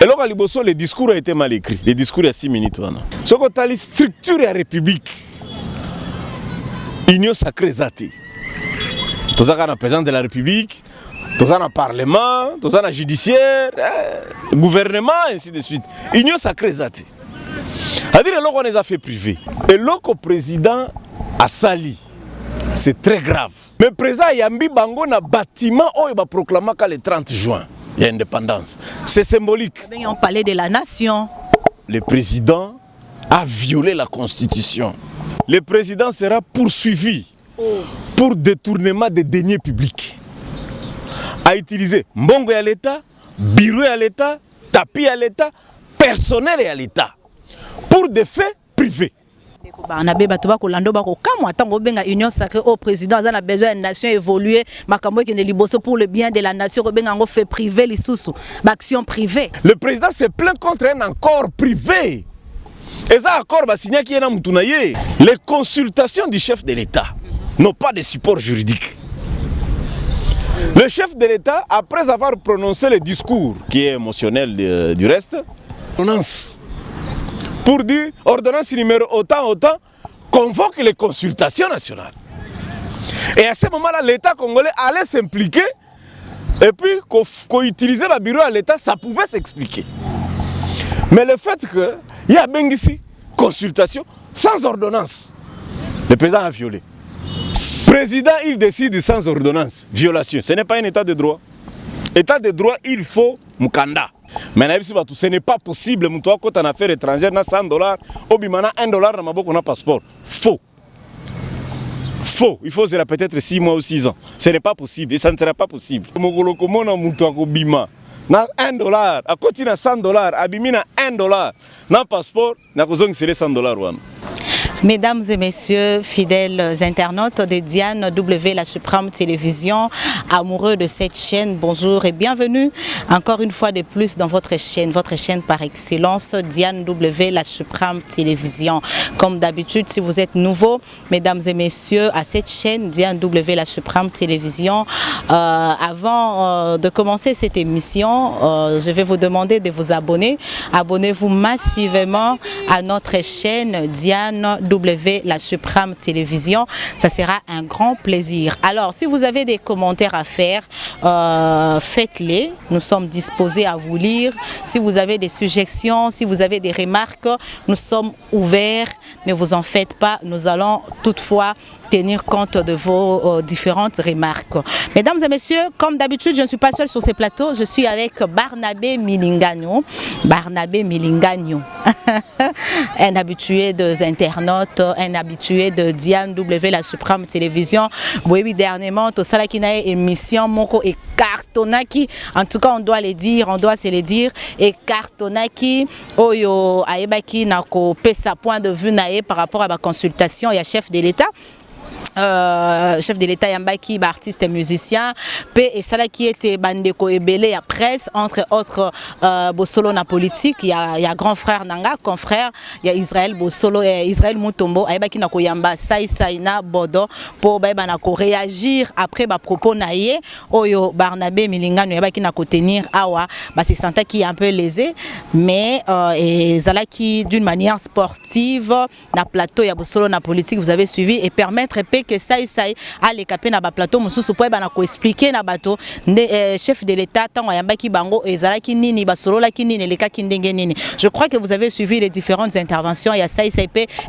Et là, le discours a été mal écrit. Le discours a 6 minutes. Ce qu'on a la structure de la République, union sacrée zati. Tout ça, le président de la République, tout ça, le Parlement, tout ça, le judiciaire, le gouvernement, et ainsi de suite. Union sacrée zati. C'est-à-dire que l'on les a fait privé. Et le président a sali. C'est très grave. Mais le président Yambi Bango na bâtiment où il va proclamer le 30 juin. Il y a indépendance. C'est symbolique. On parlait de la nation. Le président a violé la constitution. Le président sera poursuivi pour détournement des deniers publics. A utiliser mbongo à l'État, bureau à l'État, tapis à l'État, personnel à l'État. Pour des faits privés. Barnabé Batoba Kolando Bako Kamwa Tango Benga Union Sacrée au président a besoin d'une nation évoluer Makambo qui ne liboso pour le bien de la nation Benga ngo fait privé les sous action privée. Le président s'est plaint contre un accord privé. Et ça accord va signer qui est dans Moutunaye. Les consultations du chef de l'État n'ont pas de support juridique. Le chef de l'État, après avoir prononcé le discours qui est émotionnel du reste, prononce pour dire ordonnance numéro autant convoque les consultations nationales. Et à ce moment-là, l'État congolais allait s'impliquer et puis qu'on utilisait le bureau à l'État, ça pouvait s'expliquer. Mais le fait qu'il y a bien ici consultation sans ordonnance, le président a violé. Président, il décide sans ordonnance, violation. Ce n'est pas un état de droit. État de droit, il faut Mukanda. Mais ce n'est pas possible, quand on a affaire étrangère, $100, ou bien $1 dans un passeport. Faux. Faux. Il faut peut-être 6 mois ou 6 ans. Ce n'est pas possible et ça ne sera pas possible. $1, à côté de $100, abimina $1, dans passeport, na kozong c'est $100. Mesdames et messieurs, fidèles internautes de Diane W, la Suprême Télévision, amoureux de cette chaîne, bonjour et bienvenue encore une fois de plus dans votre chaîne par excellence, Diane W, la Suprême Télévision. Comme d'habitude, si vous êtes nouveau, mesdames et messieurs, à cette chaîne, Diane W, la Suprême Télévision, avant de commencer cette émission, je vais vous demander de vous abonner. Abonnez-vous massivement à notre chaîne Diane W, la Suprême Télévision, ça sera un grand plaisir. Alors, si vous avez des commentaires à faire, faites-les. Nous sommes disposés à vous lire. Si vous avez des suggestions, si vous avez des remarques, nous sommes ouverts. Ne vous en faites pas. Nous allons toutefois tenir compte de vos différentes remarques. Mesdames et messieurs, comme d'habitude, je ne suis pas seule sur ces plateaux, je suis avec Barnabé Milingano. Barnabé Milingano, un habitué des internautes, un habitué de Diane W, la Suprême Télévision. Oui, dernièrement, tout ça qui n'a émission Moko et Cartonaki, en tout cas on doit le dire, on doit se le dire, et Cartonaki, Oyo Aebaki n'a coupé sa point de vue par rapport à la consultation, il y a chef de l'État. Chef de l'État Yambaki, artiste et musicien, P et Sala qui était bandeko ebele à presse, entre autres Bosolo na politique, il y a grand frère Nanga, confrère, il y a Israël Bosolo et Israël Mutombo, Ayabaki na koyamba Saïna Bodo pour ba na ko réagir après ba propos naie, Oyo Barnabé Milingano Ayabaki na ko tenir awa, ba se sentait qui est un peu lésé, mais et Zala qui d'une manière sportive na plateau ya Bosolo na politique, vous avez suivi et permettre que ça a les capés na ba plateau mususu po ba na ko expliquer na bato chef de l'État tango yambaki bango ezalaki nini basolola ki nini leka ki ndenge nini. Je crois que vous avez suivi les différentes interventions. Il y a ça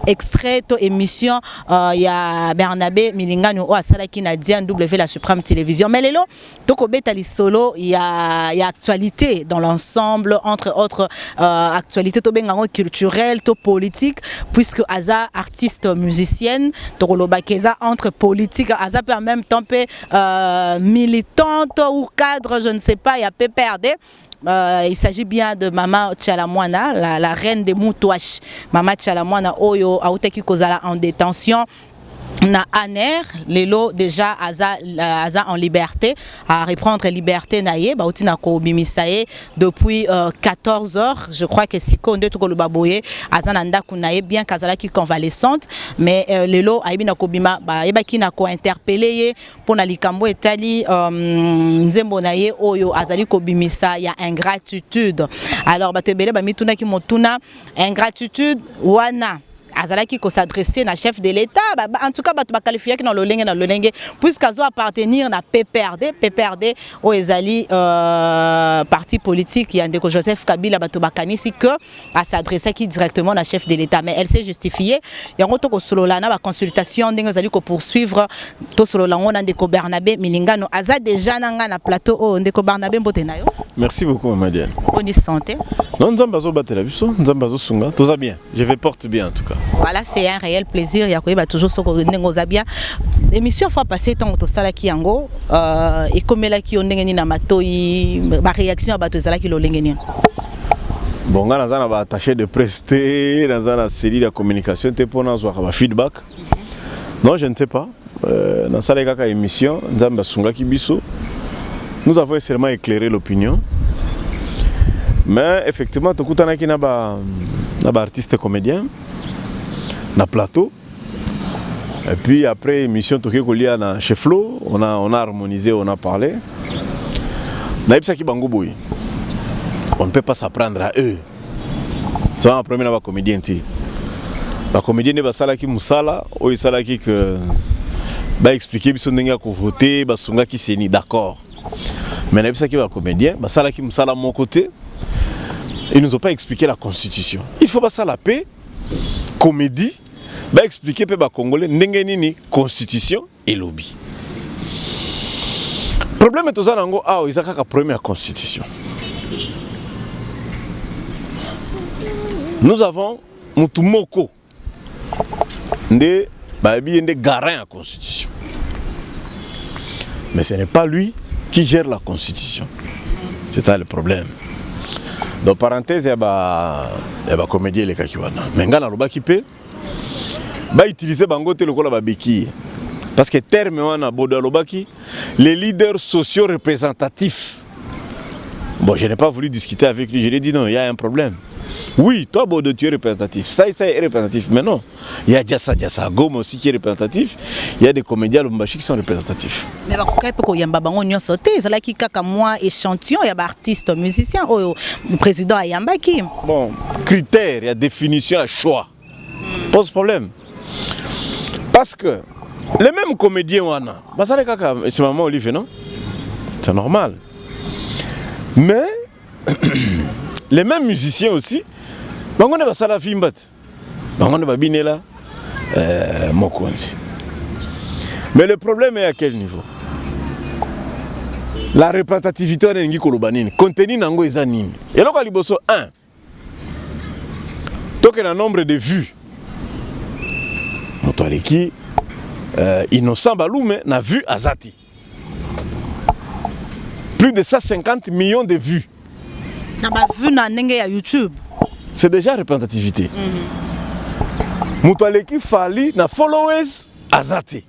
extrait to émission il y a Barnabé Milingano o asalaki na Diane W, la Suprême Télévision. Mais lelo toko betali solo il y a actualité dans l'ensemble, entre autres actualités to bengango culturelle to politique, puisque Aza artiste musicienne to lobakeza entre politique, Aza peut en même temps militante ou cadre, je ne sais pas, il y a peu perdre. Il s'agit bien de Maman Tchalamwana, la reine des Moutouaches. Maman Tchalamwana Oyo Aouteki Kozala en détention. na Aner lelo déjà aza en liberté à reprendre liberté naie ba utina ko bimisaye depuis 14 heures je crois que siko nde to ko baboye aza na ndaku naie bien kazala ki convalescente mais lelo aibi na ko bima ba yeba ki na ko interpeller ye pona likambo etali nzembo naie oyo azali ko bimisa ya ingratitude alors batebele ba mituna ki motuna ingratitude wana azalaki ko s'adresser na chef de l'État en tout cas batu ba qualifier ki na lolenge puisqu'azo appartenir na PPRD o ezali parti politique ya ndeko Joseph Kabila batu bakanisi que a s'adresser qui directement na chef de l'État mais elle s'est justifiée yango to ko solola na ba consultation ndenge ezali ko poursuivre to solola ngona ndeko Barnabé Milingano aza déjà nanga na plateau o ndeko Barnabé mbote nayo. Merci beaucoup Madiane. Bonne santé. Non nzambazo batela biso nzambazo sunga tout va bien je vais porte bien en tout cas. Voilà, c'est un réel plaisir. Il y a toujours ce que bien. L'émission fois passée, tant que ça qui yango et comme là qui on n'engeni na matoi, ma réaction à bateau ça qui l'engeni. Bon, on a attaché de prester dans une série de communication, t'es pour nous avoir feedback. Non, je ne sais pas. Dans cette émission, nous avons seulement éclairé l'opinion. Mais effectivement, tout le monde qui n'a pas artiste comédien. Na plateau et puis après émission tokekolia na chez Flo on a harmonisé on a parlé na ipsa ki bango boy on ne peut pas s'apprendre à eux c'est un premier na ba comédien ti ba comédien ne ba sala ki musala o sala ki que ba expliquer biso ndenge ko voter ba sunga ki seni d'accord mais na ipsa ki ba comédien ba sala ki musala mon côté ils nous ont pas expliqué la constitution il faut pas ça la paix comédie va expliquer pe ba congolais ndenge nini constitution et lobby problème est toza nango ah izaka ka première constitution nous avons mutumoko nde ba bi nde garant à constitution mais ce n'est pas lui qui gère la constitution c'est ça le problème donc parenthèse ya ba comédien les kakiwana mais ngana lobaki pe ba utiliser bango te lokola ba beki parce que terme wana bodo lobaki les leaders sociaux représentatifs bon je n'ai pas voulu discuter avec lui je lui ai dit non il y a un problème oui toi bodo tu es représentatif ça est représentatif mais non il y a Jassa Goma aussi qui est représentatif il y a des comédiens Lubumbashi qui sont représentatifs mais ba kokai pe ko yamba bango nyonso te ezala ki kaka moi échantillon ya ba artiste musicien oyo le président ayamba ki bon critère il y a définition à choix pose problème. Parce que les mêmes comédiens, c'est maman Olivier, non? C'est normal. Mais les mêmes musiciens aussi, on a ça la fimbat. On a binela mokonzi. Mais le problème est à quel niveau? La représentativité on est kolobanini, contenu nango ezanini. Et là quand liboso 1. Donc il y a un nombre de vues. Motoaleki Innocent Baloume n'a vu Azati. Plus de 150 millions de vues. N'a pas vu na nenge ya YouTube. C'est déjà représentativité. Motoaleki Fali na followers Azati.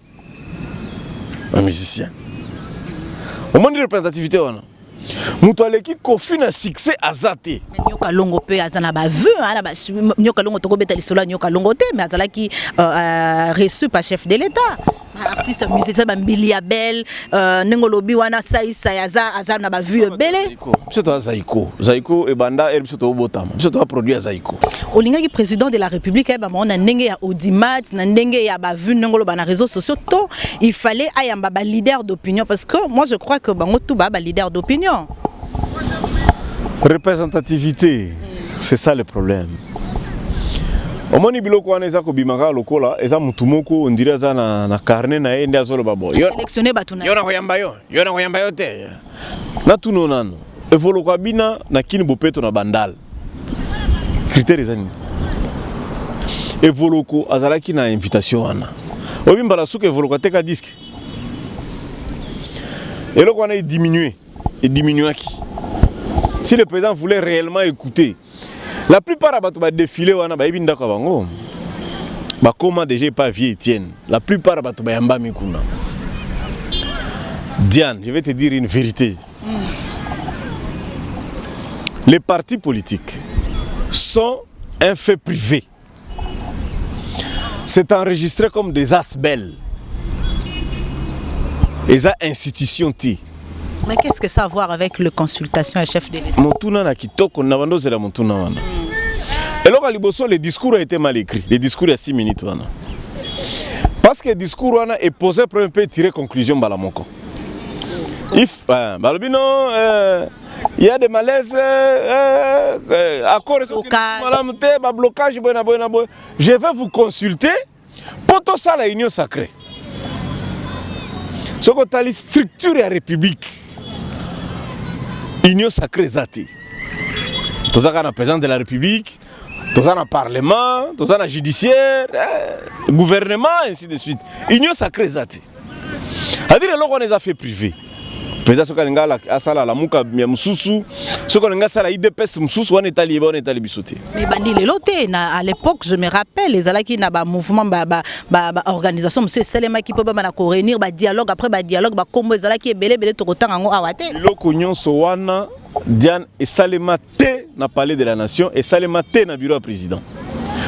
Un musicien. Au moins de représentativité on a. Motoaleki Kofi na succès Azati. Nyoka longo pe azana ba vu ana ba nyoka longo to ko beta lisolo nyoka longo te mais azala ki reçu par chef de l'État. Artiste musicien ba Biliabel nengolobi wana saisa yaza azana ba vu belé. C'est toi Zaiko e banda er biso to botama. Biso to produire Zaiko. Olinga ki président de la République ba mona ndenge ya audimat na ndenge ya ba vu nengolo ba na réseaux sociaux to il fallait ayamba ba leader d'opinion parce que moi je crois que bango tout ba leader d'opinion. Représentativité, c'est ça le problème. Au moins, biloko wana eza ko bimaka lokola eza mutu moko on dirait za na carnet na ende azolo babo. Sélectionner batuna. Yona koyamba yo te. Na tuno nano. Evoloko bina na kini bopeto na bandal. Critères ezani. Evoloko azalaki na invitation wana. Obimba la souka evoloko teka disque. Eloko wana diminué. Et diminuaki. Si le président voulait réellement écouter, la plupart des défilés, comment déjà pas vieux Etienne. La plupart bato bayamba mikuna. Diane, je vais te dire une vérité. Les partis politiques sont un fait privé. C'est enregistré comme des asbelles. Et ça, institution ti. Mais qu'est-ce que ça a à voir avec le consultation et chef de l'État? Montuna na kitoko na bando zela montuna wana. Et là, le discours a été mal écrit. Le discours a 6 minutes wana. Parce que le discours wana est posé pour un peu tirer conclusion balamoko. If balbino il y a des malaises accords blocage je vais vous consulter pour tout ça la union sacrée. Ce qu'on a les structures de la République. Union sacrée zati. Tout ça qu'on a président de la République, tout ça dans le Parlement, tout ça dans le judiciaire, le gouvernement, ainsi de suite. Union sacrée zati. C'est-à-dire que l'on les a fait privés. Président Sokalinga a sala la muka ya mususu, Sokalinga sala IDPS mususu on est allé bisoter. Mais bandi les loté à l'époque je me rappelle les alaki na ba mouvement ba organisation monsieur Selema qui peut ba na ko réunir ba dialogue après ba dialogue ba kombo ezalaki ebele to kotanga ngo awate. Loko nyonso wana Diane et Salema te na palais de la nation et Salema te na bureau président.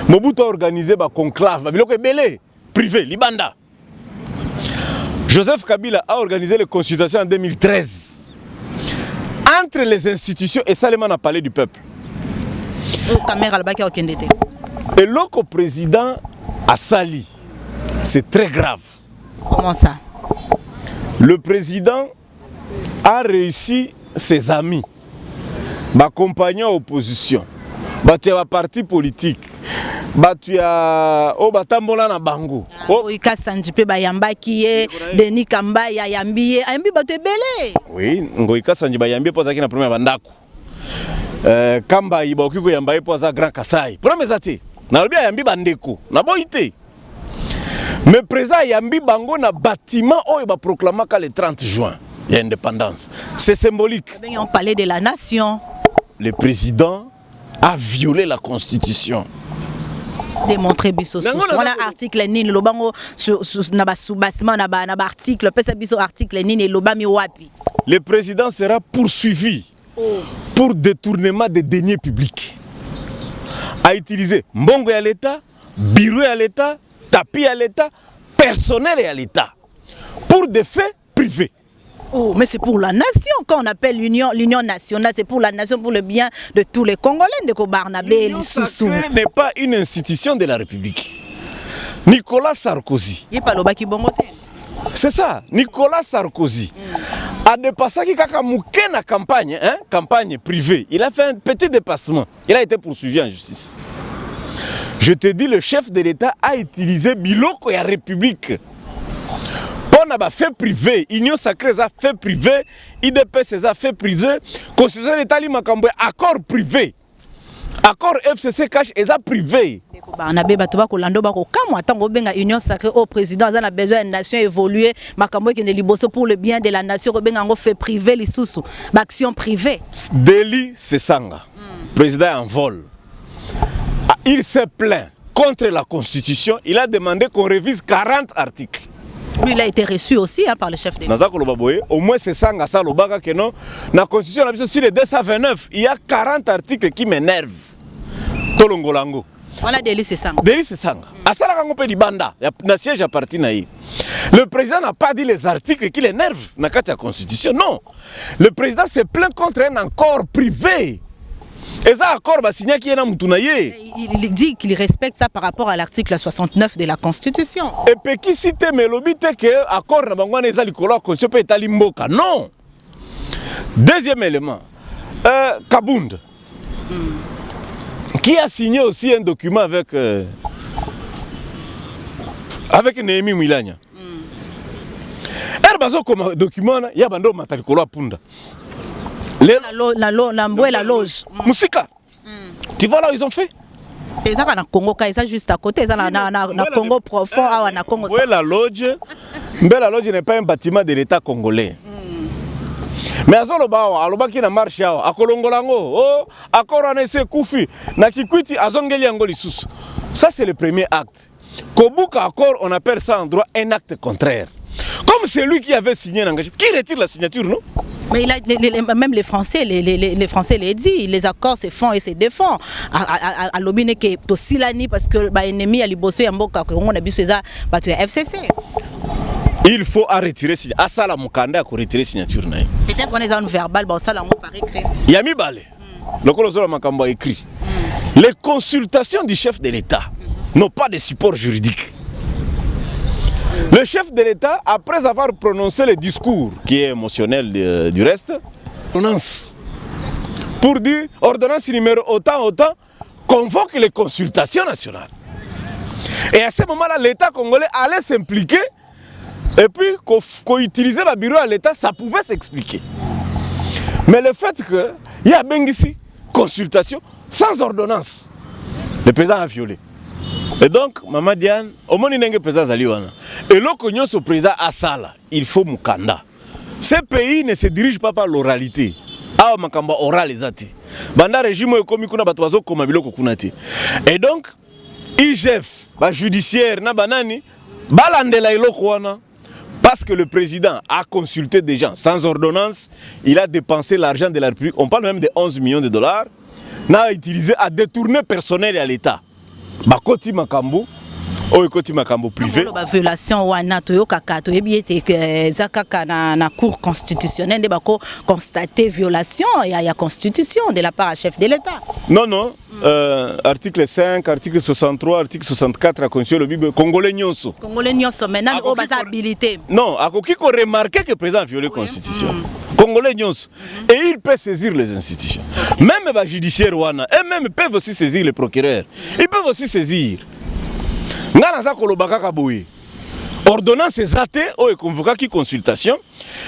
Mobutu a organisé ba conclave ba biloko ebele privé libanda. Joseph Kabila a organisé les consultations en 2013 entre les institutions et Salema n'a parlé du peuple. Et l'autre président a sali. C'est très grave. Comment ça? Le président a réussi ses amis, ma compagnons opposition, tu as parti politique. Tu as batambola na bango. Oika Sanjipe bayamba kiye, Denis Kamba ya yambiye, ayambi bato ebele. Oui, ngoika Sanjipe bayambi pour ça qui na premier bandako. Kamba iba okiko yamba pour ça Grand Kasai. Premier zati. Na lobi yambi bandeko, na boité. Mais président yambi bango na bâtiment oyo ba proclamaka le 30 juin, il y a indépendance. C'est symbolique. On parlait de la nation. Le président a violé la constitution. Démontrer biso voilà article nini lobango na ba sous-bassement na ba article pesa biso article nini lobami wapi. Le président sera poursuivi pour détournement des deniers publics. A utiliser mbongo ya l'État, bureau ya l'État, tapis à l'État, personnel à l'État pour des faits privés. Oh, mais c'est pour la nation quand on appelle l'union nationale, c'est pour la nation, pour le bien de tous les Congolais de Kobarnabé, Lissoussou. L'Union n'est pas une institution de la République. Nicolas Sarkozy. C'est ça, Nicolas Sarkozy a dépassé la campagne, campagne privée. Il a fait un petit dépassement. Il a été poursuivi en justice. Je te dis, le chef de l'État a utilisé Biloko et la République. On a fait privé, Union sacrée a fait privé, IDPS a fait privé, Constitution de l'État Limakambwe, accord privé. Accord FCC cash et ça privé. Union sacrée au président a besoin d'une nation évoluée, Makambwe qui est pour le bien de la nation, fait privé les sous action privée. Délit c'est sanga. Président en vol. Il s'est plaint contre la Constitution, il a demandé qu'on révise 40 articles. Lui, il a été reçu aussi par le chef de l'État. Au moins, c'est ça que non. Dans la Constitution, sur les 229, il y a 40 articles qui m'énervent. Tolongolango. Voilà, délit, c'est ça. Délit, c'est ça. Le président n'a pas dit les articles qui l'énervent dans la Constitution. Non. Le président s'est plaint contre un accord privé. Et ça, accord, il dit qu'il respecte ça par rapport à l'article 69 de la Constitution. Et puis qui cite Melobite que l'accord n'a non. Deuxième élément, Kabound, qui a signé aussi un document avec Néhémie Milania. Comme document, il y a un matarikolo Punda. La loge. Moussika. Tu vois là où ils ont fait? Ils sont en Congo, ils sont juste à côté, ils sont en Congo profond, en Congo. La loge n'est pas un bâtiment de l'État congolais. Mais à Zoloba, qui na marche à Kolongolango, à Koranese Koufi, na Kikwiti, à Zongeli Angoli Sous. Ça, c'est le premier acte. Kobuka accord, on appelle ça en droit un acte contraire. Comme c'est lui qui avait signé l'engagement. Qui retire la signature, non? Mais il a, même les Français, les Français les disent, les accords se font et se défendent. À l'obine que to silani parce que ba ennemi a liboso ya mboka ko on a biso eza ba to FCC. Il faut retirer signature. À ça la mukanda ko retirer signature na. Peut-être on est en verbal ba ça la mo par écrit. Yami balé. Le colosso makambo écrit. Les consultations du chef de l'État n'ont pas de support juridique. Le chef de l'État, après avoir prononcé le discours qui est émotionnel du reste, ordonnance pour dire ordonnance numéro autant, convoque les consultations nationales. Et à ce moment-là, l'État congolais allait s'impliquer et puis qu'on utilisait le bureau à l'État, ça pouvait s'expliquer. Mais le fait qu'il y a bien ici consultation sans ordonnance, le président a violé. Et donc, Maman Diane, au moins il y a un président Zaliwana. Et l'occasion ce président Assala, il faut Mukanda. Ce pays ne se dirige pas par l'oralité. Ah, Makamba oral les athées. Banda régime comme kuna batwazo comme biloko kunati. Et donc, IGF, ba judiciaire na banani, balandela iloko wana. Parce que le président a consulté des gens sans ordonnance, il a dépensé l'argent de la République, on parle même de 11 millions de dollars, n'a utilisé à détourner personnel et à l'État. Bakoti makambo, koti makambo privé. La violation wana toyo kakato ebiete que zakaka na cour constitutionnelle de bako constater violation il y a constitution de la part du chef de l'État. Non. Article 5, article 63, article 64 la constitution le Bible congolais nyonso. Congolais nyonso maintenant au bas habilité. Non, à qui qu'on remarqué que le président a violé la constitution. Congolais nyonso. Et il peut saisir les institutions. Même les judiciaires wana, et même peuvent aussi saisir les procureurs. Ils peuvent aussi saisir. Ngana kolobaka kaboui. Ordonnance exate ou convoqué consultation.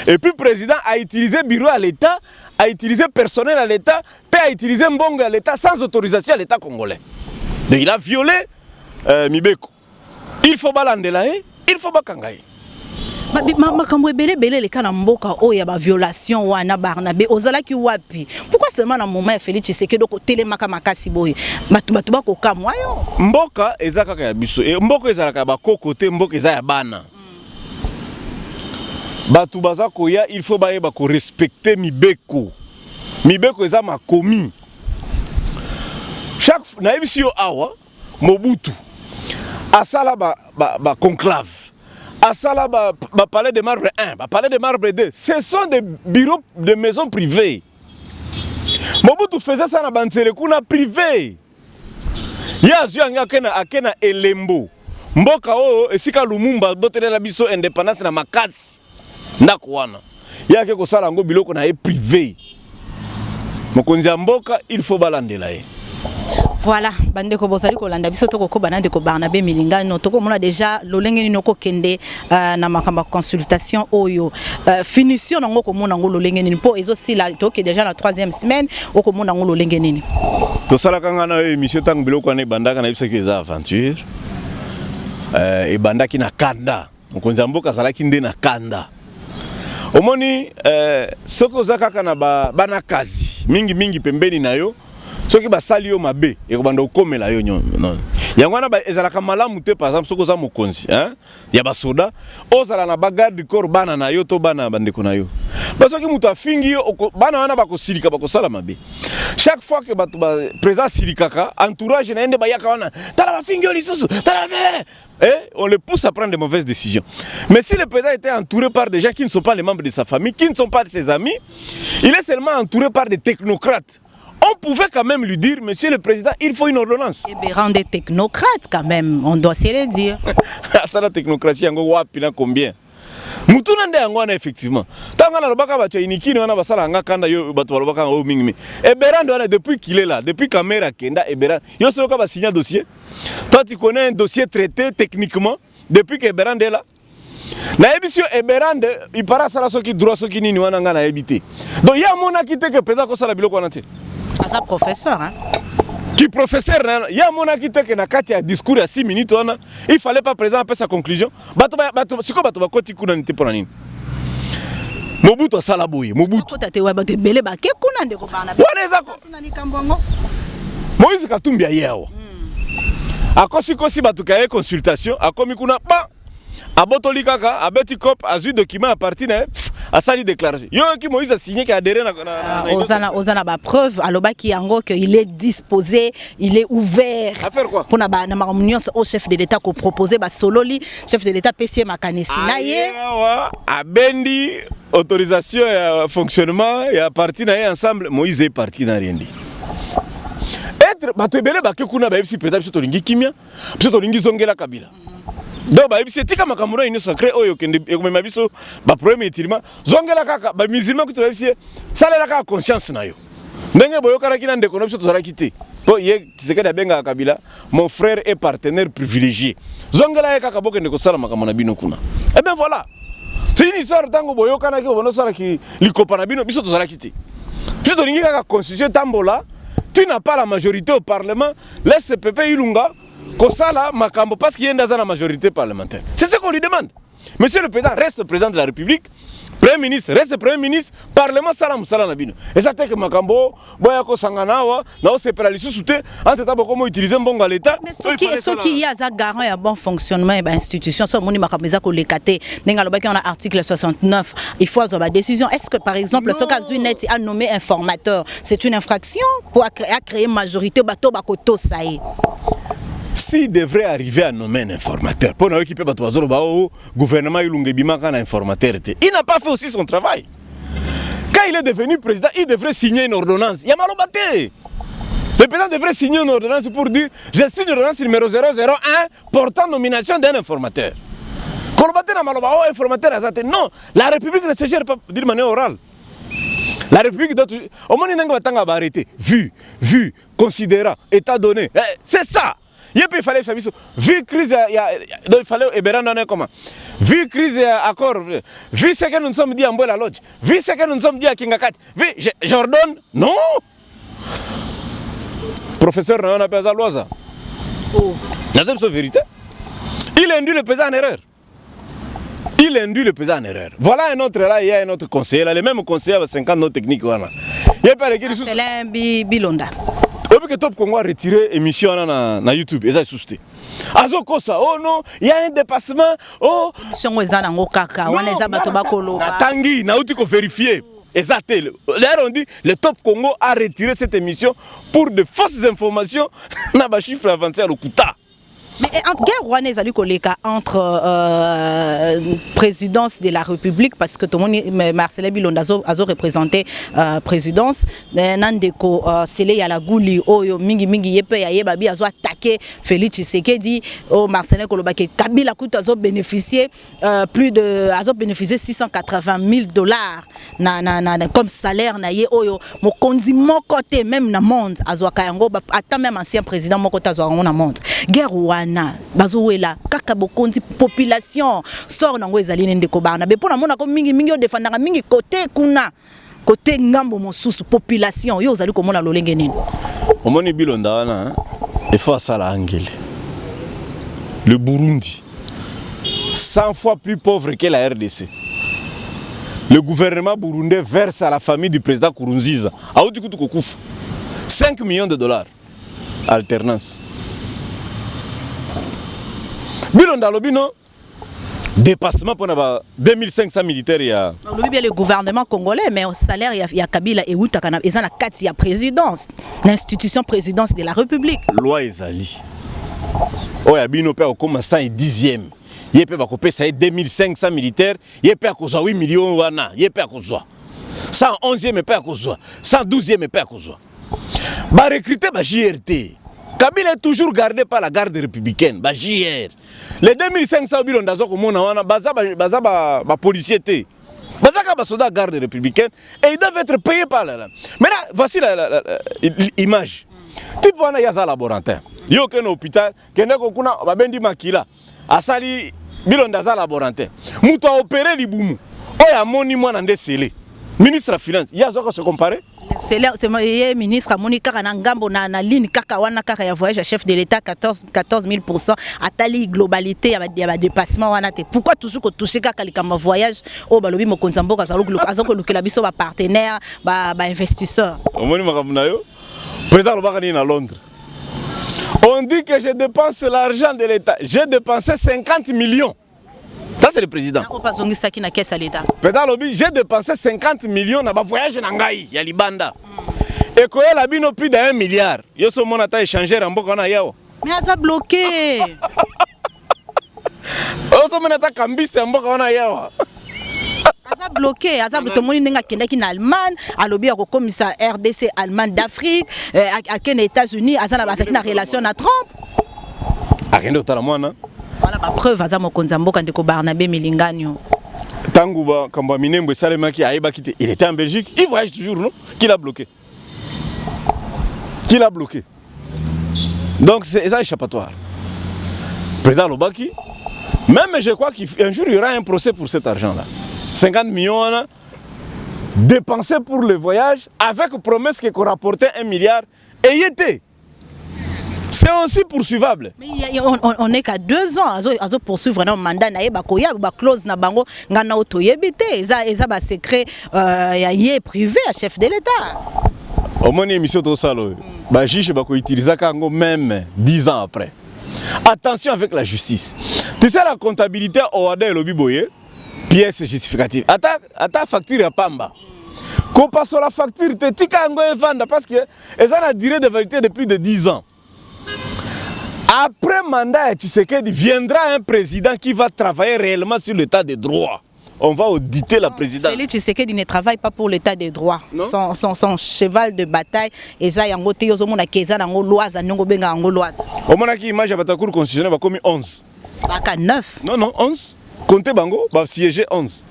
Et puis le président a utilisé bureau à l'État, a utilisé personnel à l'État, puis a utilisé mbongo à l'État sans autorisation à l'État congolais. Donc il a violé Mibeko. Il faut balandela, il faut bakangaye. Makambo ebele le kana mboka oya ba violation wana Barnabé ozala ki wapi. Pourquoi seulement na moment Félix Tshisekedi ko telemaka makasi boye. Batu ba ko kamwa yo. Mboka ezaka ka ya biso. Et mboka ezalaka ba kokote mboka eza ya bana. Batu baza koya il faut ba ko respecter Mibeko. Mibeko eza makomi. Chaque na ebisi yo awa Mobutu asala ba conclave. Asala palais de marbre 1, palais de marbre 2, ce sont des bureaux de maisons privées. Mobutu faisait ça dans Banserekuna privé. Yazu akena elembo. Mboka o esika Lumumba botele la biso indépendance na makasi. Ndako wana. Yake ko sala ngo biloko na privé. Mokonzi ya mboka il faut balandela ye. Voilà, bande ko bosali ko landa biso to ko banande ko Barnabé Milinga no to ko mona déjà lolenge ni noko kende na makamba consultation oyo finition nango ko mona ngo lolenge ni po ezo sila to ke déjà la 3e semaine o ko mona ngo lolenge nini to sala kanga na émission tang biloko na bandaka na bisaki za aventure e bandaki na kanda mokonzi mboka sala kinde na kanda omoni soko zakaka na bana kazi mingi pembeni na yo soki basali yo mabe ekobanda okomela yo non yangwana ba ezalaka malamu te par exemple soko za mokonzi ya basoda ozala na bagarde corps bana na yo to bana bandeko na yo basoki mutu afingi yo bana wana bakosilika bakosala mabe chaque fois que batu ba président silikaka entourage na ende bayaka wana tala bafingi yo lisusu tala on le pousse à prendre de mauvaises décisions. Mais si le président était entouré par des gens qui ne sont pas les membres de sa famille, qui ne sont pas de ses amis, il est seulement entouré par des technocrates. On pouvait quand même lui dire, monsieur le président, il faut une ordonnance. Et bien, rendre des technocrates quand même, on doit se le dire. Ça, la technocratie, il y a combien? Mutuna nde yango wana effectivement. Tanga na lobaka bato inikini wana basala nga kanda yo bato balobaka o mingi. Eberand wana depuis qu'il est là, depuis caméra kenda Eberand, yo soka ba signer dossier. Toi tu connais un dossier traité techniquement depuis que Eberand est là. Na ebisio Eberand il para sala soki droit soki nini wana nga na ebité. Donc ya mona kité que président ko sala biloko wana te. Asa professeur hein. Qui professeur il y a mon akite que na kati ya discours à 6 minutes il fallait pas présent après sa conclusion bato siko bato bakoti kuna nite pona nini Mobutu sala boye Mobutu ko tate wa bato belé ba ke kuna ndeko bana wana eza ko Moïse Katumbi ayewa Akosi batukaye consultation, akomi kuna ba abotoli kaka, abeti cop, azui document à partir à sali déclaration. Yo qui Moïse a signé qui a adhéré Ozana ba preuve aloba ki yango que il est disposé, il est ouvert. À faire quoi? Pour na réunion au chef de l'État ko proposer ba sololi, chef de l'État PC makanisi na ye. Abendi autorisation et fonctionnement et à partir na ensemble Moïse est parti na rien dit. Être batebele ba ke kuna ba epsi président biso ringi kimia, biso ringi zongela Kabila. Donc ba epsi tika makamura ino sacré oyo kende ekomema biso ba premier étirement zongela kaka ba musulman ko to epsi salela ka conscience na yo. Ndenge boyo kala kina ndeko no biso to zala kité. Po ye Tshisekedi abenga Kabila, mon frère et partenaire privilégié. Zongela ye kaka bokende ko sala makamona bino kuna. Et ben voilà. C'est une histoire tango boyo kana ki bono sala ki likopana bino biso to zala kité. Biso to ringi kaka constitution tambola. Tu n'as pas la majorité au Parlement, laisse Pépé Ilunga, Kosala, Makambo, parce qu'il y a une majorité parlementaire. C'est ce qu'on lui demande. Monsieur le Président reste président de la République, Premier ministre reste Premier ministre, Parlement Salam Salam Nabino. Et ça fait que Makambo, Boyako Sanganawa, Nao Sepelalisu Soute, entre temps, comment utiliser un bon à l'État. Mais ce qui y a un garant et un bon fonctionnement et institution, ça, Moni Makameza Kolekate, Nengalobaki, on a article 69, il faut avoir des décisions. Est-ce que par exemple, ce cas Zunet a nommé informateur, c'est une infraction pour créer une majorité, Bato Bakoto Saï? S'il devrait arriver à nommer un informateur, pour nous équiper le gouvernement un informateur, il n'a pas fait aussi son travail. Quand il est devenu président, il devrait signer une ordonnance. Il y a mal au batté. Le président devrait signer une ordonnance pour dire je signe l'ordonnance numéro 001 portant nomination d'un informateur. Non, la République ne se gère pas d'une manière orale. La République doit... Au moins, il va arrêter. Vu, considérant, état donné. C'est ça. Il fallait faire vu crise, il fallait comment vu crise accord, vu ce que nous sommes dit en Bois la Lodge, vu ce que nous sommes dit à Kingakat, vu j'ordonne, non. Professeur on appelle ça Loisa. C'est vérité. Il induit le président en erreur. Voilà un autre là, il y a un autre conseiller là, les mêmes conseillers avec 50 autres techniques voilà. Il y a pas les qui Bilonda. Depuis que Top Congo a retiré l'émission na YouTube, ils ont souscrit. Azo Kosa, oh non, il y a un dépassement. Oh, si on est dans le caca, on est à Batobakolo. Tanguy, na outi ko vérifier. Exactement. Là on dit le Top Congo a retiré cette émission pour de fausses informations. Na ba chiffre avancé à l'Okuta. Mais en guerre rwandaise entre présidence de la République parce que tout le monde Marcel Bilonda a représenté présidence Nandeko Sele Yalagouli oyo mingi yepe ya yebabi azo attaqué Félix Tshisekedi au Marcel Kolobake Kabila kuta azo bénéficier plus de azo bénéficier $680,000 na comme salaire na ye oyo mokonzi moko te même na monde azo kayango ata même ancien président moko ta azo na monde guerre na bazouela kaka bokonzi population sort nango ezali ndeko bana be pona mona ko mingi o defendanga mingi côté kuna côté ngambo mosusu population yo ozali komona lolenge nini omoni Bilonda wana il faut ça la angele le Burundi 100 fois plus pauvre que la RDC. Le gouvernement burundais verse à la famille du président Nkurunziza à 5 millions de dollars alternance. Bilonda lobino dépassement pour 2500 militaires ya. Le gouvernement congolais mais au salaire il y a Kabila et Outakana et ça na kati ya présidence, l'institution présidence de la République. Loi ezali. Oya bino pe okoma 110e. Yepe ba kopé ça 2500 militaires, yepe akozwa 8 millions wana, yepe akozwa. 111e pe akozwa, 112e pe akozwa. Ba recruter ba JRT. Kabila est toujours gardé par la garde républicaine, ba JR. Les 2500 Bilonda zoko mona wana baza ba policier té. Baza ka ba soldat garde républicaine et ils doivent être payés par là. Maintenant, voici l'image. Type wana yaza laborantin. Yo ken hôpital, kende ko kuna ba bendi makila. Asali Bilonda za laborantin. Muto a opéré libumu. Oya moni mwana ndesele. Ministre de Finance, il y a quoi se comparer? C'est le ministre Monika Kanangambo na ligne kaka wana kaka ya voyage chef de l'État 14 000% atali globalité ya dépassement wana te. Pourquoi toujours ko toucher kaka likamba voyage au balobi mokonza mboka azoko lukela biso ba partenaire ba investisseur. Omoni makamuna yo. Président lobaka ni na Londres. On dit que je dépense l'argent de l'État. J'ai dépensé 50 millions. Ça, c'est le président. Président Lobi, j'ai dépensé 50 millions dans le voyage en Ngaï, il y a Libanda. Et quand il a bien plus d'1 milliard, il y a mon attaque échangère en Bokana Yao. Mais ça a bloqué. Il y a mon attaque en Biste en Bokana Yao. Ça bloqué, ça tout le monde est en Allemagne, à l'objet au commissaire RDC Allemagne d'Afrique, à les États-Unis, à la relation à Trump. À rien d'autre à moi, non? Voilà la preuve, à mon Konzambo quand de Barnabé Milinganyo. Tangouba, Kamba Minembo Salemaki a quitté. Il était en Belgique, il voyage toujours, non? Qui l'a bloqué? Qui l'a bloqué? Donc c'est ça échappatoire. Président Lobaki, même je crois qu'un jour il y aura un procès pour cet argent-là. 50 millions dépensés pour le voyage avec promesse qu'on rapportait 1 milliard et y était. C'est aussi poursuivable. Mais on n'est qu'à 2 ans à poursuivre un mandat na bakoya ba clause na bango ngana otoyebite eza ba secret privé à chef de l'État. Au moins émission to salo ba juge bako utiliser kango même 10 ans après. Attention avec la justice. Tu sais la comptabilité au Wada Lobi Boye pièce justificative. Ata facture à Pamba. Qu'on passe sur la facture te tika ngo e vanda parce que eza na durée de validité de plus de 10 ans. Après mandat Tshisekedi viendra un président qui va travailler réellement sur l'état des droits. On va auditer la présidence. Félix Tshisekedi ne travaille pas pour l'état des droits. Son cheval de bataille eza yango te yozomona keza nango loaza nongo benga yango loaza. Au moins qui image à Cour constitutionnelle va comme 11. Baka 9. Non 11. Comptez bango va siéger 11.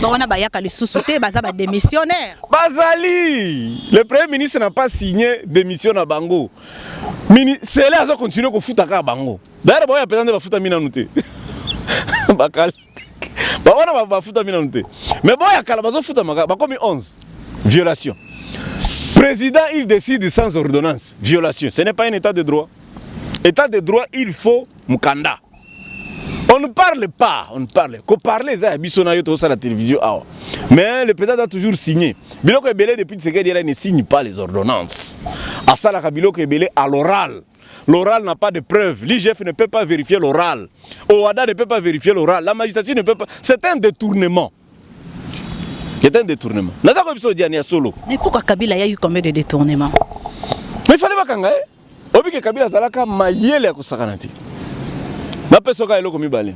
On a bayaka les sous-soutés baza ba démissionnaire. Bazali, le premier ministre n'a pas signé démission à Bango. C'est là qu'ils continuent à foutre à Bango. D'ailleurs, il y a personne qui va foutre à Minanouté. Bakal. On va foutre à Minanouté. Mais bon, il y a Kalabazo foutre à Maga. Comme 11. Violation. Président, il décide sans ordonnance. Violation. Ce n'est pas un état de droit. État de droit, il faut Mukanda. On ne parle pas, on ne parle. Qu'on parle, ça à la télévision. Mais le président a toujours signé. Biloko Ebele, depuis ce qu'il ne signe pas les ordonnances. À ça, la Biloko Ebele à l'oral. L'oral n'a pas de preuves. L'IGF ne peut pas vérifier l'oral. OADA ne peut pas vérifier l'oral. La magistrature ne peut pas. C'est un détournement. C'est un détournement. Mais pourquoi Kabila a eu combien de détournements? Mais il fallait pas qu'il Obi que Kabila Zalaka Mayele Akusakanati. Na pesoka eloko mibale.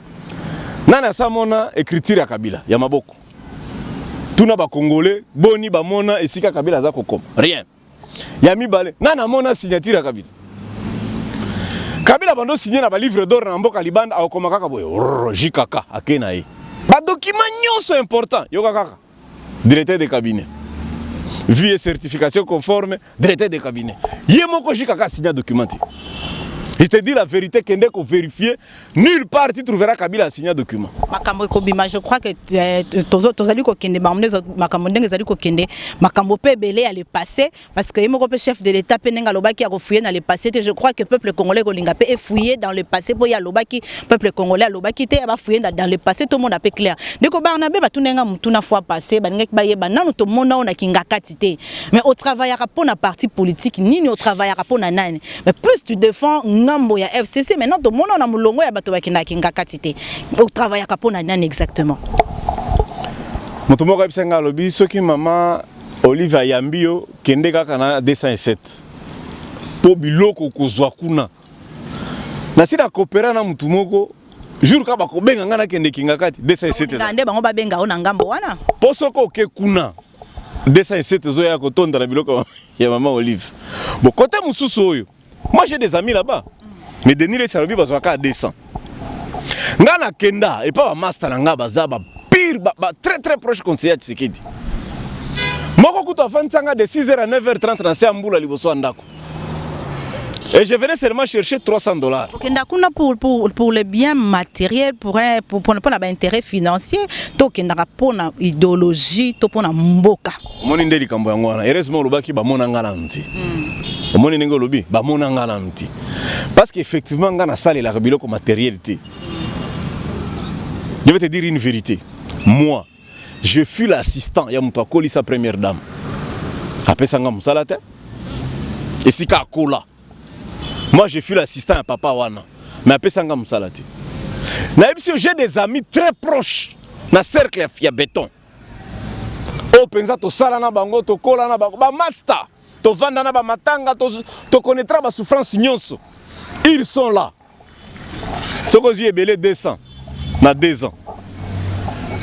Nana samona écriture ya Kabila ya maboko. Tuna ba Congolais boni ba mona esika Kabila za kokoma. Rien. Ya mibale. Nana mona signature ya Kabila. Kabila bando signé na ba livre d'or na mboka Libanda akoma kaka boyo. Jikaka akena yi. Ba document nyonso important yoka kaka. Directeur de cabinet. Vie et certification conforme, directeur de cabinet. Yemoko Jikaka signé document. Je te dis la vérité, qu'il faut vérifier. Nulle part tu trouveras Kabila signé un document. Je crois que Tozali Kokende, Makamondeng Zali Kokende, Makambo Pebele à le passé, parce que le chef de l'État Penenga Lobaki a refouillé dans le passé. Je crois que le peuple congolais Golingapé est fouillé dans le passé. Pour y a Lobaki, peuple congolais Lobaki a fouillé dans le passé. Tout le monde a fait clair. Dès que Barnabé va tout n'a fois passé, Bangek Baye Banan, tout le monde a kinga katité. Mais au travail à pour la partie politique, ni au travail à pour nani. Mais plus tu défends Ngambo ya FCC, maintenant tout le monde a mulongo ya bato bakina kinga katité. Au travail à pour nani exactement. Motomo Kapsenga lobi soki mama Oliva Yambio kende kaka na 207. Po biloko kozwa kuna. Na sina coopérer na mutu moko jour ka ba ko benga ngana kende kinga kati 207. Ngande bango ba benga ona ngambo wana. Po soko ke kuna 207 zo ya ko tonda na biloko ya mama Olive. Bon côté mususu oyo. Moi j'ai des amis là-bas. Mais Denis les Salobi bazwaka à 200. Ngana kenda et pas master nga bazaba pire très très proche conseiller Tshisekedi. Moko kuta fansanga de 6h à 9h30 na Sambula liboso andako. Et je venais seulement chercher $300. Ok, pour les biens matériels, pour ne pas avoir intérêt financier, donc il n'y a pas d'idéologie, pour na mboka. Moni ndeli kambo yango wana. Heureusement lobaki ba monanga na nti. Moni ningo lobi ba monanga na nti. Parce qu'effectivement ngana sale la biloko matérialité. Je vais te dire une vérité. Moi, je fus l'assistant ya muto akoli sa première dame. Après sanga musala te. Et si ka kola. Moi je suis l'assistant à papa wana. Mais après ça nga musalati. J'ai des amis très proches dans le cercle de béton. Oh, pensa to sala na bango, to kola na bango, ba master, to vanda na ba matanga, to connaîtra ba souffrance nyonso. Ils sont là. Ce que j'ai belé 200, na 2 ans.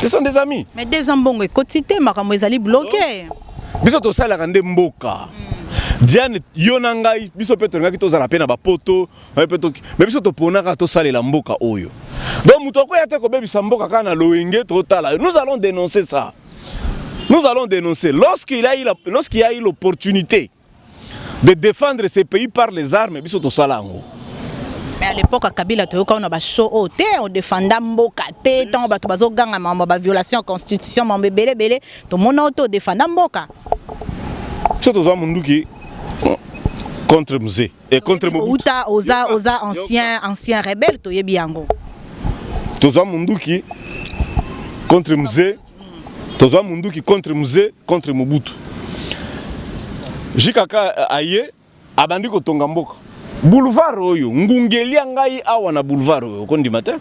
Ce sont des amis. Mais 2 ans bongo quotité makambo ezali bloqué. Biso to sala kande mboka. Diane yonangai biso peto ngaki to zala pena ba poto, peto mais biso to ponaka to sala la mboka oyo. Donc muto ko yate ko bebisa mboka kana loenge to tala. Nous allons dénoncer ça. Nous allons dénoncer. Lorsqu'il y a eu l'opportunité de défendre ces pays par les armes, biso to sala ngo. Mais à l'époque, à Kabila, on a show on défendait Mboka, on a violation de la constitution, on a belé, tout le monde a défendu Mboka. C'est tout ça, qui contre Mzé et contre Mobutu. Oza ancien rebelle, tu es bien. Tout ça, qui contre Mzé, tout ça, qui contre Mzé, contre Mobutu. Jikaka aye, abandi ko tonga Mboka. Boulevard oyo ngungelia ngai awa na boulevard oyo kondi matin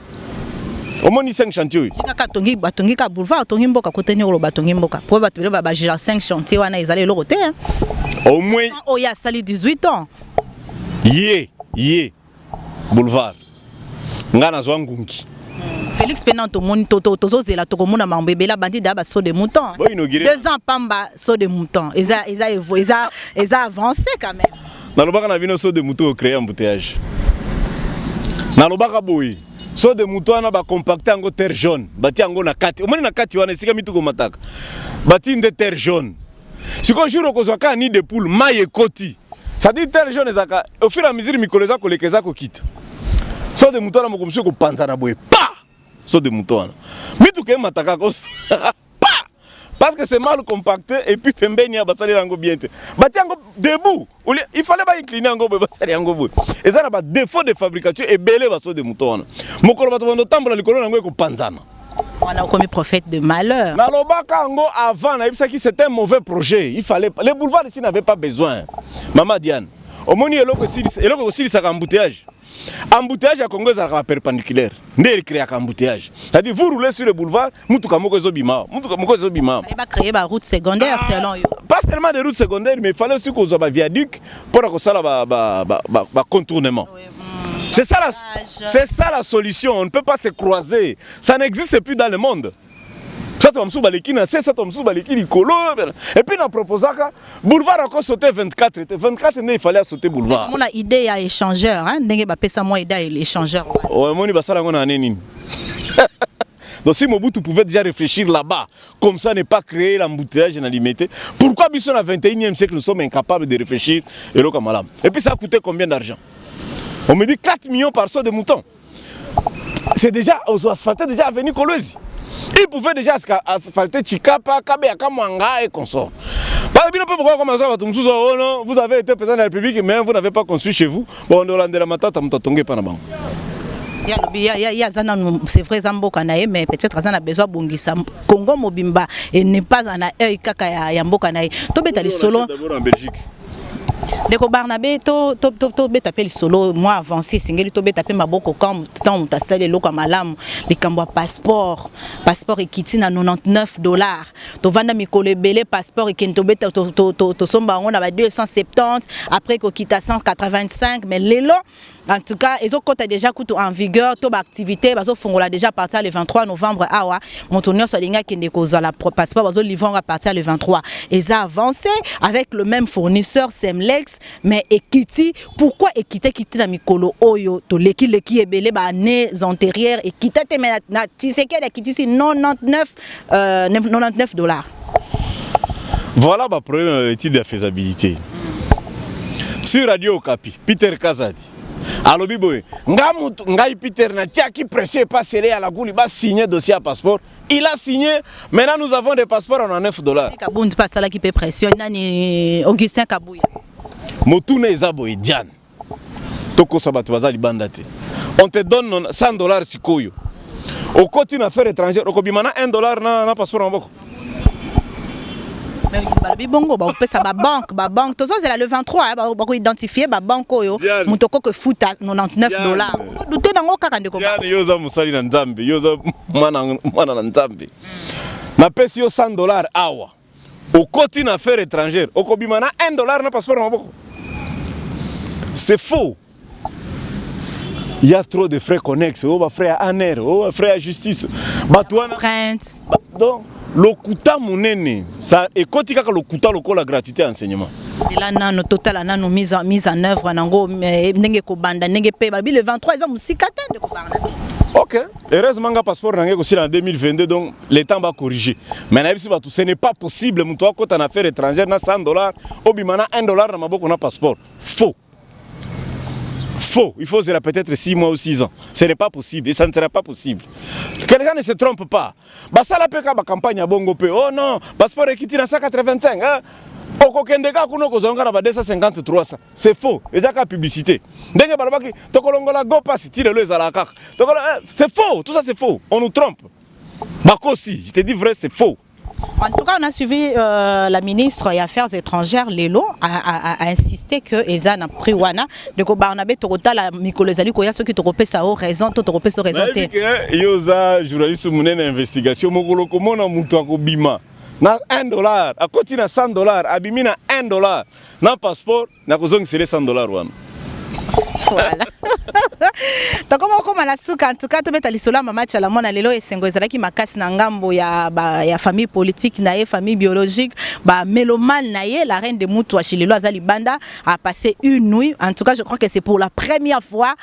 omoni 5 chantiers kaka batongi ka boulevard tongi mboka côté ni batongi mboka pour batule ba 5 chantiers wana ezali le côté au moins oya sali 18 ans ye boulevard ngana zwa ngungi Félix Penanto moni tozo zela to komona mambebela bandi da ba saut de mouton 2 ans pamba saut de mouton eza avancé quand même. Nalobaka na vino saut de moto créer embouteillage. Nalobaka boy. Saut de moto na ba compacter ango terre jaune. Bati ango na kati. Omoni na kati wana sika mituko mataka. Bati nde terre jaune. Siko juro kozwaka ni de poule maye koti. Ça dit terre jaune ezaka au fur et à mesure mikoleza ko lekeza ko kita. Saut de moto na mo komsio ko panza na boy. Pa! Saut de moto wana. Mituko mataka ko. Parce que c'est mal compacté et puis pembeni ya basali rango bien te. Bati yango debout. Il fallait pas incliner yango basali yango bout. Et ça na ba défaut de fabrication et belé baso de mouton. Mokolo bato bando tambola likolo nango ko panzana. On a commis prophète de malheur. Na lobaka yango avant na yebisa ki c'était un mauvais projet. Il fallait les boulevards ici n'avaient pas besoin. Maman Diane. Omoni eloko aussi ça embouteillage. Embouteillage à Congo ça perpendiculaire. Ndé créer un embouteillage. C'est-à-dire vous roulez sur le boulevard, mutuka moko ezobima. Il va créer une route secondaire selon yo. Pas seulement des routes secondaires, mais il fallait aussi qu'on ait un viaduc pour que ça ba contournement. C'est ça la solution, on ne peut pas se croiser. Ça n'existe plus dans le monde. Ça tombe sous baliki na ça tombe sous baliki licolo et puis on proposé que boulevard encore sauter 24 il fallait sauter boulevard. On a idée à échangeur hein ndenge ba pesa moi idée à l'échangeur. Ouais moni basala ngona nini. Donc si Mobutu pouvait déjà réfléchir là-bas, comme ça ne pas créer l'embouteillage et limiter. Pourquoi nous sommes au 21e siècle nous sommes incapables de réfléchir et le kamalam. Et puis ça a coûté combien d'argent? On me dit 4 millions par saut de mouton. C'est déjà aux asphaltés déjà venu Kolwezi. Il pouvait déjà asphalter Chikapa, Kabeyaka, Mwanga et consort. Vous avez été président de la République, mais vous n'avez pas construit chez vous. Bon, on a de la matata, on c'est vrai Zamboka nae mais peut-être ça a besoin bongisa Congo mobimba et n'est pas en œil kaka ya mboka nae. To betali solo d'abord en Belgique. Deko Barnabé to betape solo moi avancé singeli to betape maboko comme tant mutasale loko malamu likambo passeport ekiti na $99 to vanda mikolo belé passeport ekento beta to somba on a 270 après ko kita 185 mais lelo en tout cas ils ont déjà coûté en vigueur toute activité bazo fongola déjà partir le 23 novembre awa montonio solinga kende koza la passeport bazo livrer à partir le 23 ils ont avancé avec le même fournisseur Semlex mais Ekiti pourquoi Ekiti na mikolo oyo to leki ebele ba années antérieures Ekiti te na tiseke Ekiti si $99. Voilà ma première étude de faisabilité. Sur Radio Okapi, Peter Kazadi. Alors Biboy, ngai Peter na tiaki pressé pas serré à la gouli ba signer dossier à passeport. Il a signé. Maintenant nous avons des passeports en $9. Kabundi pas ça là qui peut pression nani Augustin Kabouya. Motuna ezabo Diane. Toko sabatu bazali bandate. On te donne $100 sikoyo. Au côté d'une affaire étrangère, au kobimana $1 na passeport en boko. Mais bongo ba opesa ba banque tout ça c'est le 23 ba identifier ba banque oyo mutoko que foot à $99 douter nango kaka ndeko Diane yoza musali na nzambe yoza mwana na nzambe na pesi yo $100 awa au côté na affaire étrangère okobima na $1 na passeport maboko. C'est faux. Il y a trop de frais connexes, oh, frais à ANER, oh, frais à justice. Print. Donc, le coûta monene, ça et quand tu as le coûta la gratuité enseignement. C'est là nano total nano mise en œuvre nango ndenge ko banda ndenge pe le 23 ans musikata de ko banda. OK, heureusement que passeport nangé aussi en 2022 donc les temps va corriger. Mais ce n'est pas possible muto ko ta affaire étrangère na $100 obimana $1 na maboko na passeport. Faux. Faux, il faut peut-être 6 mois ou 6 ans. Ce n'est pas possible et ça ne sera pas possible. Quelqu'un ne se trompe pas. Ça la peka ba campagne à bongo pe. Oh non, passeport est quitté dans 185 hein. Okokendeka kuno kozonga na ba 250 300. C'est faux. Ezaka publicité. Ndenge balabaki tokolongola go pass tire le zalaka. C'est faux, tout ça c'est faux. On nous trompe. Bakosi, je te dis vrai, c'est faux. En tout cas, on a suivi la ministre des Affaires étrangères, Lelo, a insisté que Eza n'a pris wana de ko Barnabé Torota la Mikolezali ko ya ceux qui te repè sa raison, to repè sa raison té. Yoza journaliste munene investigation mokolo komona mutu akobima. Na $1, à côté na $100, abimi na $1. Na passeport, na kozongi sele $100 wana. Voilà. Donc comme la souka en tout cas to beta lisola mama tchala mona lelo esengo ezalaki makasi na ngambo ya famille politique na ye famille biologique ba mélomane na ye la reine de Mutu Achilelo azali banda a passé une nuit en tout cas je crois que c'est pour la première fois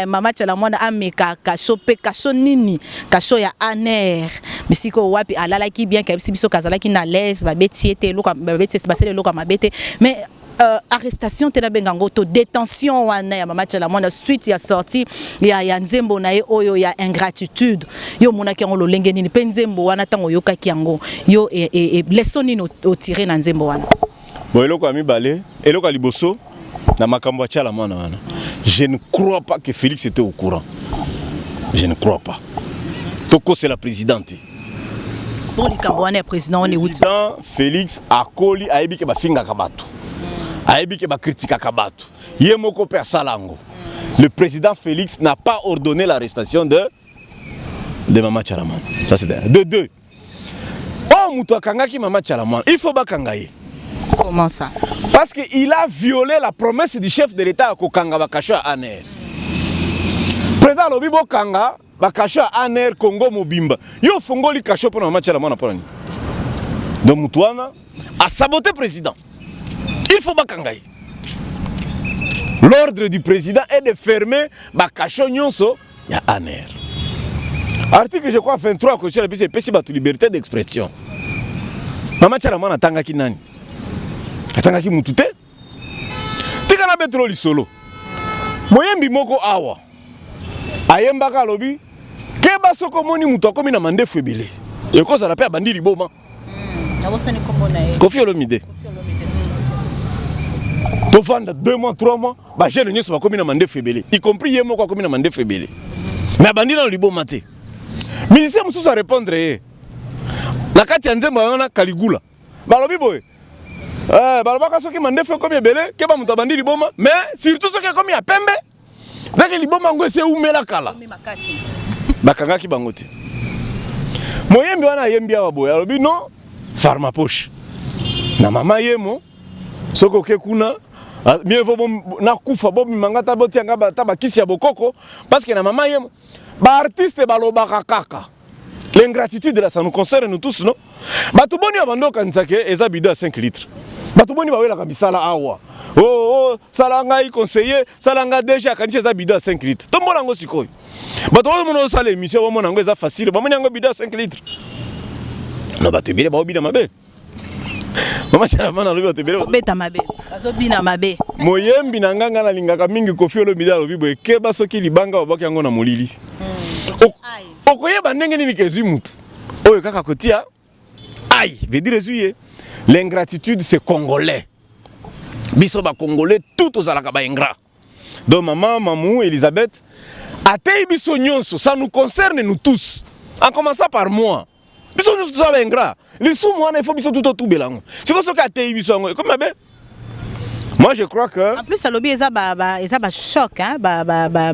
mama tchala mona ameka kasho pe kasho nini kasho ya aner bisiko wapi alalaki bien ka biso kazalaki na l'aise ba betiete loka ba betiete basele loka mabete mais arrestation tena bengango to détention wana ya mama tchala mona suite ya sorti ya nzembo na ye oyo ya ingratitude yo monaki yango lolenge nini pe nzembo wana tango yokaki yango yo leçon nini o tirer na nzembo wana bon eloko ami balé eloko liboso na makambo tchala mona wana je ne crois pas que Félix était au courant, je ne crois pas. Toko c'est la présidente bon likambo wana président on est président Félix akoli ayebi ke bafinga kabatu ayebi ke ba critique kabatu yemoko pe salango. Le président Félix n'a pas ordonné l'arrestation de Mama Tchalaman. Ça c'est de deux. Oh mutu akangaki Mama Tchalaman, il faut bakangaye. Comment ça? Parce qu'il a violé la promesse du chef de l'État à Kokanga Bakasho à Aner. Président Lobibo Kanga Bakasho à Aner Congo Mobimba. Yo fongoli kasho pour Mama Tchalaman après. Donc Mutuana a saboté le président. Il faut bakangaye. L'ordre du président est de fermer Bakasho Nyonso ya Aner. Article je crois 23 Constitution la PCP batu liberté d'expression. Mama Tchalaman atangaki nani? Atangaki mutute? Tika na betro lisolo. Moyembi moko awa. Ayembaka lobi keba soko moni mutu akomi na mandefu ebele. Yoko za la pe abandi liboma. Abosani kombo na ye. Kofi Olomide. Tovanda 2 mois 3 mois ba jeune nyoso bakomi na mandefu ebele. Y compris yemo ko akomi na mandefu ebele. Mais abandi na liboma te. Ministère mususu a répondre ye. Na kati ya nzembo wana Kaligula. Balobi boye. Balobaka soki mandefu komi ebele ke ba mutu abandi liboma mais surtout soki komi ya pembe. Dake liboma ngo ese umela kala. Bakangaki bango te. Moyembi wana yembi awa boye alobi non farma poche. Na mama yemo soko ke kuna mieux vaut na kufa bo mangata boti anga ta bakisi ya bokoko parce que na mama yemo ba artiste balobaka kaka. L'ingratitude là ça nous concerne nous tous non. Batu boni abando kanzake eza bido à 5 litres. Batu boni bawela kamisala awa. Oh salanga i conseiller salanga déjà kanisa eza bido à 5 litres. Tombola ngo sikoy. Batu boni mono sala émission bo mona ngo eza facile. Ba mona ngo bido à 5 litres. No batu bile ba bida mabe. Mama Tchalaman alobi otebele beta mabe azobina mabe moyembi na nganga na lingaka mingi Kofi Olomide alobi boye keba soki libanga obaki yango na molili okoyeba ndenge nini kezwi mutu oyo kaka kotia aïe veut dire ezwi l'ingratitude c'est congolais biso ba congolais tout ozalaka ba ingrat donc maman Mamou Elisabeth atei biso nyonso ça nous concerne nous tous en commençant par moi Biso nous sommes ingrats. Les sous moi il faut biso tout belango. C'est comme ça qu'a été biso comme ben. Moi je crois que en plus ça lobby ça choc hein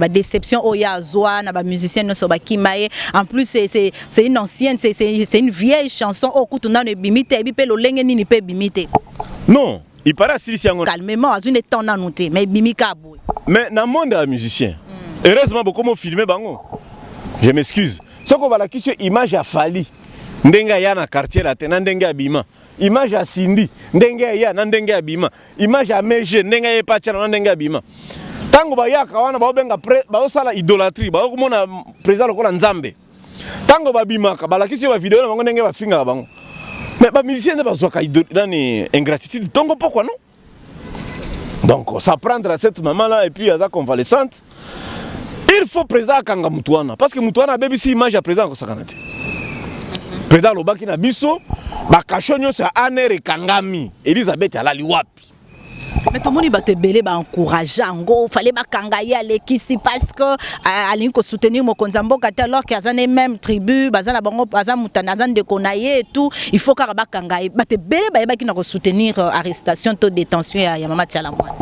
déception oya zoa na ba musicien no so ba kimaye en plus c'est une ancienne c'est une vieille chanson au kutuna ne bimite bi pe lo lenge nini pe bimite. Non, il paraît si calmement à une temps na noté mais bimika boy. Mais dans le monde des musiciens, heureusement beaucoup m'ont filmé bango. Je m'excuse. Ce qu'on va la question image à Fali. Ndenga ya na quartier la tena ndenga bima. Image à Cindy, ndenga ya na ndenga bima. Image à Meje, ndenga ya pacha na ndenga bima. Tango ba ya kawana ba benga ba osala idolâtrie, ba komona président lokola Nzambe. Tango ba bima ka ba la question ba vidéo na bango ndenga ba finga bango. Mais ba musicien ba zoka idolâtrie ingratitude. Tango pourquoi non? Donc s'apprendre à cette maman là et puis à sa convalescente. Il faut président Kanga Mutuana parce que Mutuana baby si image à président ko sakanate. Président Lobaki na biso ba kashonyo sa anere kangami Elisabeth alali wapi. Mais tout le monde va te belé ba encourager ngo fallait ba kangaye alekisi parce que ali ko soutenir Mokonzambo kata alors qu'il y a même tribu bazana bango bazana mutana de konaye et tout il faut ka ba kangaye ba te belé ba ki na ko soutenir arrestation to détention ya mama Tiala Mwana.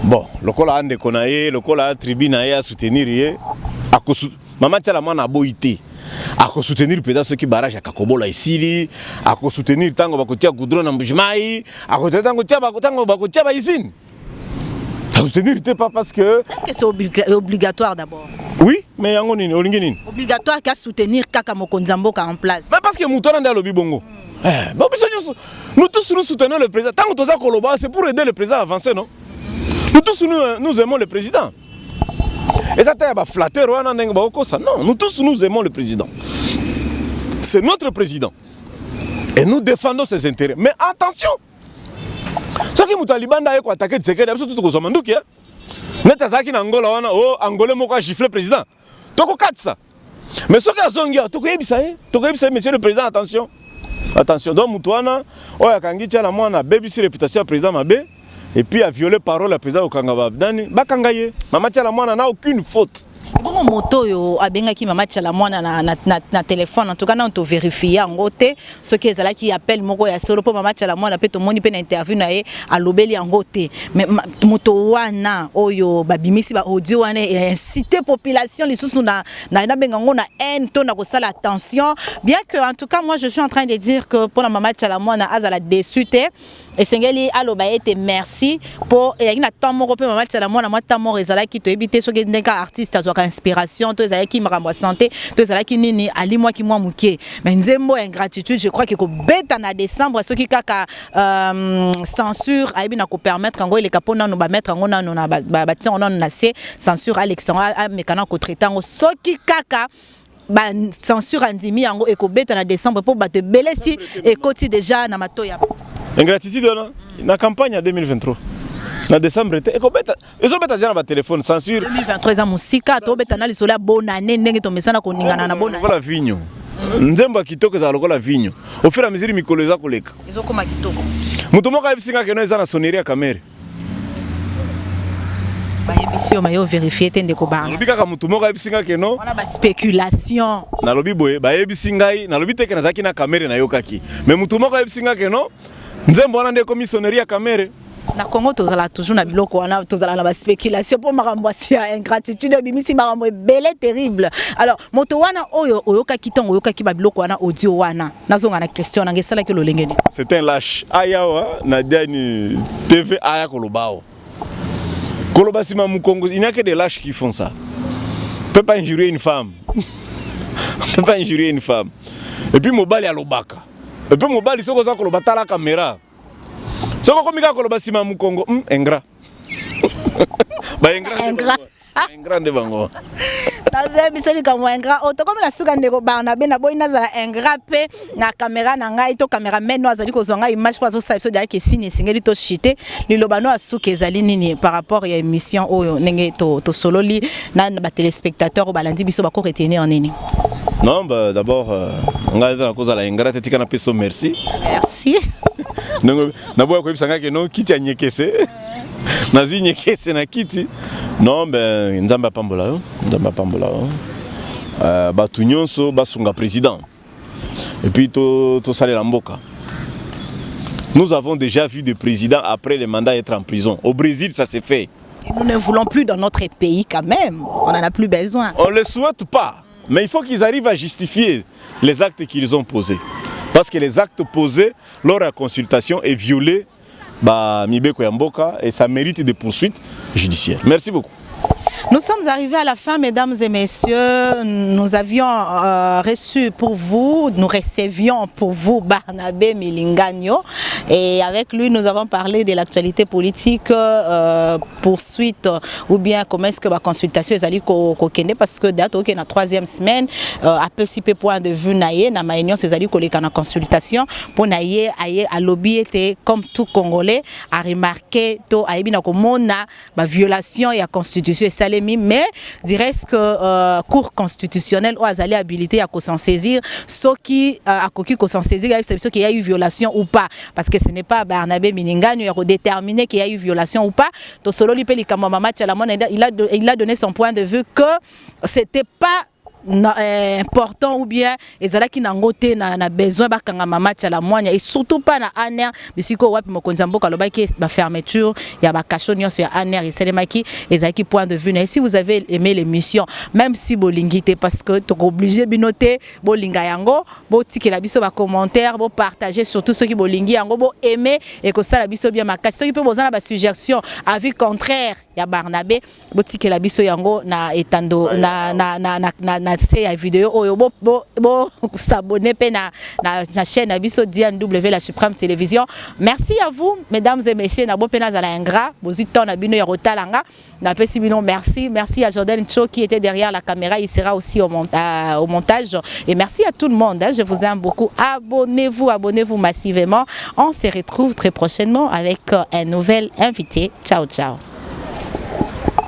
Bon, le col a déconné, le col a tribune à soutenir, Maman Tiala Mwana a boité, à soutenir peut-être ceux qui barragent à Kakobola ici, à soutenir Tango Bakotia Goudron en Bujmaï, à côté Tango Bakotia ici. À soutenir pas parce que. Est-ce que c'est obligatoire d'abord? Oui, mais Yangonine, Olinginin. Obligatoire qu'à soutenir Kaka Mokonzambo en place. Mais parce que Moutona dans le Bibongo. Nous tous nous soutenons le président. Tant que nous avons Koloba, c'est pour aider le président à avancer, non? Nous tous nous aimons le président. Et ça t'a flatté, non, nous tous nous aimons le président. C'est notre président. Et nous défendons ses intérêts. Mais attention! Ce qui est Libanda est attaqué de sécurité, c'est tout ce que Netazaki Angola, oh, Angolais m'a giflé le président. Toko ça. Mais ce qui est Zongia, Toko Yebisa, monsieur le président, attention. Attention, donc Moutouana, oh, Yakangi Tiala Mwana, baby si réputation président Mabé. Et puis a violé parole à président Okangaba Abdani, Bakangaye. Maman Tiala Mwana n'a aucune faute. Bon moto yo abengaki Maman Tiala Mwana na téléphone en tout cas on to vérifier en côté ce qui est là qui appelle moko ya solo pour Maman Tiala Mwana peut to moni pe na interview na ye a lobeli en côté mais moto wana oyo babimisi ba audio wana inciter population les sous na bengango na haine to na ko sala attention bien que en tout cas moi je suis en train de dire que pour la Maman Tiala Mwana azala déçu et sengeli aloba ete merci pour et na temps moko pe Maman Tiala Mwana moi temps moko ezala ki to éviter ce que ndeka artiste azoka inspiration to ezala ki makambo santé to ezala ki nini ali moi ki moi mukie mais nzembo ingratitude je crois que ko beta na décembre ce qui kaka censure aibi na ko permettre ngo ile kapona no ba mettre ngo na na ba tia on na se censure Alexandre a mekana ko traiter ngo ce qui kaka ba censure andimi yango e ko beta na décembre pour ba te belé si et koti déjà na matoya. Ingratitude na campagne en 2023. En décembre, ils ont déjà un téléphone censure. 2023 za musika to beta na lisola bonne année ndenge to mesana ko ningana na bonne. Voilà vigno. Nzemba kitoko za lokola vigno. Au fur et à mesure mikolo za koleka. Ils ont comme kitoko. Mutu moka ebisinga ke no eza na sonnerie ya camera. Ba ebisio mayo vérifier tende ko bana. Lobi kaka mutu moka ebisinga ke no. On a ba spéculation. Na lobi boye ba ebisingai na lobi teke na zaki na camera na yokaki. Mais mutu moka ebisinga ke no. Nzembo wana nde commissionnerie ya camera. Na Congo tozala toujours na biloko wana tozala na ba spéculation pour makambo ya ingratitude bimisi makambo belé terrible. Alors moto wana oyo oyoka kitongo oyoka ki ba biloko wana audio wana. Nazonga na question na ngesala ke lo lengeni. C'est un lâche. Ayawa na dani TV aya kolobao. Koloba sima Mukongo, il n'y a que des lâches qui font ça. On peut pas injurier une femme. On peut pas injurier une femme. Et puis mobile ya lobaka. Et puis mobile soko za koloba tala caméra. Soko komika koloba sima Mukongo, ingrat. Ba ingrat. Ingrat de bango. Taze biseli comme ingrat. Auto comme la suka ndeko ba na bena boy nazala ingrat pe na caméra na ngai to cameraman no azali ko zonga image kwa zo sa episode ya ke signe singeli to shite lilobano asuka ezali nini par rapport ya émission oyo ndenge to sololi na ba téléspectateurs balandi biso ba ko retenir en nini. Non, bah, d'abord, on a la cause à la ingrat, et tu as merci. Merci. Non, d'abord, quand tu as dit que nyekese, nazu nyekese na kiti. Non, ben, nzamba pambola, nzamba pambola. Batu nyonso basunga président. Et puis tout ça les Lamboka. Nous avons déjà vu des présidents après les mandats être en prison. Au Brésil, ça s'est fait. Et nous ne voulons plus dans notre pays quand même. On n'en a plus besoin. On ne le souhaite pas. Mais il faut qu'ils arrivent à justifier les actes qu'ils ont posés. Parce que les actes posés lors de la consultation est violé Mibeko Yamboka et ça mérite des poursuites judiciaires. Merci beaucoup. Nous sommes arrivés à la fin, mesdames et messieurs. Nous avions reçu pour vous, nous recevions pour vous Barnabé Milingano. Et avec lui, nous avons parlé de l'actualité politique, poursuite ou bien comment est-ce que la consultation est allée kokende parce que date ok na troisième semaine après si peu point de vue naie na réunion c'est allé koleka na consultation pour naie aye à lobby était comme tout Congolais a remarqué to ayebi na komona ba violation ya constitution et salemi mais dirais que cour constitutionnelle ou azali habilité à s'en saisir ce qui a coquille s'en saisir c'est ce qu'il y a eu violation ou pas parce que ce n'est pas Barnabé Milingano qui a déterminé qu'il y a eu violation ou pas. To solo li pe likamama match à la monnaie il a donné son point de vue que c'était pas important ou bien ezalaki nango te na besoin bakanga match à la moine et surtout pas na aner bisiko wapi mokonzi mboka lobaki ba fermeture ya ba cachonio sur aner et selemaki ezalaki point de vue. Et si vous avez aimé l'émission même si bolingité parce que tu es obligé binoter bolinga yango bo tikela biso ba commentaire bo partager surtout ceux qui bolingi yango bo aimer et que ça la biso bien makasi ceux qui peut bozana ba suggestion avis contraire ya Barnabé bo tikela biso yango na etando na c'est la vidéo oyo bo s'abonner pe na chaîne abiso Diane W la Suprême Télévision. Merci à vous mesdames et messieurs na bo pena za la ingra bozi ton na bino ya rotalanga na pesi bino merci à Jordan Cho qui était derrière la caméra, il sera aussi au montage et merci à tout le monde hein. Je vous aime beaucoup, abonnez-vous massivement. On se retrouve très prochainement avec un nouvel invité. Ciao ciao.